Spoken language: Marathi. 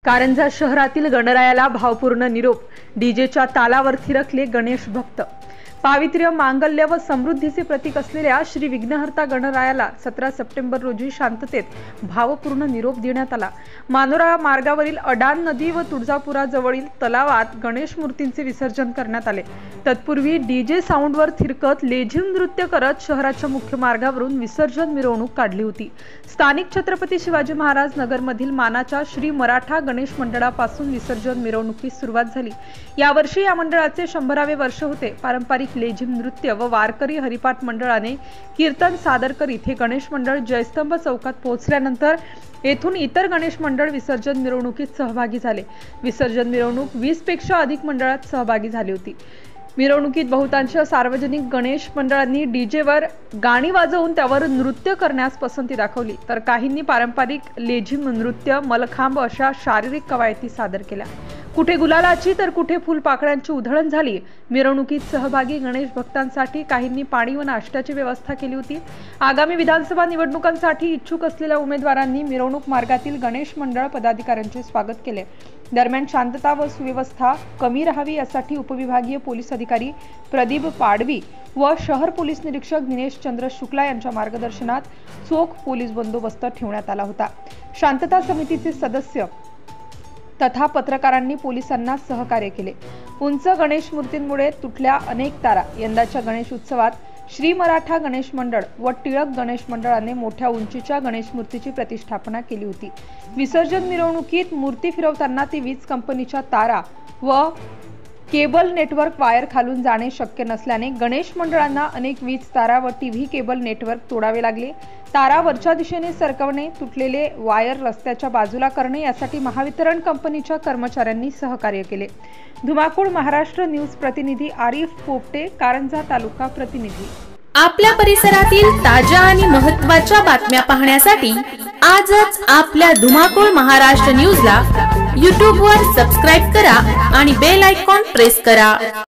कारंजा शहरातील गणरायाला भावपूर्ण निरोप। डीजेच्या तालावर थिरकले गणेश भक्त। पावित्र्य, मांगल्य व समृद्धीचे प्रतीक असलेल्या श्री विघ्नहर्ता गणरायाला 17 सप्टेंबर रोजी शांततेत भावपूर्ण निरोप देण्यात आला। मानोरा मार्गावरील अडाण नदी व तुळजापुराजवळील तलावात गणेश मूर्तींचे विसर्जन करण्यात आले। तत्पूर्वी डीजे साऊंडवर थिरकत लेझिम नृत्य करत शहराच्या मुख्य मार्गावरून विसर्जन मिरवणूक काढली होती। स्थानिक छत्रपती शिवाजी महाराज नगरमधील मानाच्या श्री मराठा गणेश मंडळापासून विसर्जन मिरवणुकीस सुरुवात झाली। यावर्षी या मंडळाचे 100वे वर्ष होते। पारंपरिक लेझिम नृत्य व वारकरी हरिपाठ मंडळाने कीर्तन सादर करीत हे गणेश मंडळ जयस्तंभ चौकात पोहोचल्यानंतर येथून इतर गणेश मंडळ विसर्जन मिरवणुकीत सहभागी झाले। विसर्जन मिरवणूक 20 पेक्षा अधिक मंडळात सहभागी झाली होती। मिरवणुकीत बहुतांश सार्वजनिक गणेश मंडळांनी डीजेवर गाणी वाजवून त्यावर नृत्य करण्यास पसंती दाखवली, तर काहींनी पारंपरिक लेझिम नृत्य, मलखांब अशा शारीरिक कवायती सादर केल्या। कुठे गुलालाची तर कुठे फुलपाखड्यांची उधळण झाली। मिरवणुकीत सहभागी गणेश भक्तांसाठी काहींनी पाणी व नाश्त्याची व्यवस्था केली होती। आगामी विधानसभा निवडणुकांसाठी इच्छुक असलेल्या उमेदवारांनी मिरवणूक मार्गातील गणेश मंडळ पदाधिकाऱ्यांचे स्वागत केले। दरम्यान शांतता व सुव्यवस्था कमी राहावी यासाठी उपविभागीय पोलीस अधिकारी प्रदीप पाडवी व शहर पोलीस निरीक्षक दिनेश चंद्र शुक्ला यांच्या मार्गदर्शनात चोख पोलीस बंदोबस्त ठेवण्यात आला होता। शांतता समितीचे सदस्य तथा पत्रकारांनी पोलिसांना सहकार्य केले। उंच गणेश मूर्तींमुळे तुटल्या अनेक तारा। यंदाच्या गणेश उत्सवात श्री मराठा गणेश मंडळ व टिळक गणेश मंडळाने मोठ्या उंचीच्या गणेश मूर्तीची प्रतिष्ठापना केली होती। विसर्जन मिरवणुकीत मूर्ती फिरवताना ती वीज कंपनीच्या तारा व केबल नेटवर्क वायर खालून जाणे शक्य नसल्याने गणेश मंडळांना अनेक वीज तारा व टीव्ही केबल नेटवर्क तोडावे लागले। तारा वरच्या दिशेने सरकवणे, तुटलेले वायर रस्त्याच्या बाजूला करणे यासाठी महावितरण कंपनीच्या कर्मचाऱ्यांनी सहकार्य केले। धुमाकूळ महाराष्ट्र न्यूज प्रतिनिधी आरिफ पोपटे, कारंजा तालुका प्रतिनिधी। आपल्या परिसरातील ताज्या आणि महत्त्वाच्या बातम्या पाहण्यासाठी आजच आपल्या धुमाकूळ महाराष्ट्र न्यूजला YouTube वर सबस्क्राइब करा आणि बेल आयकॉन प्रेस करा।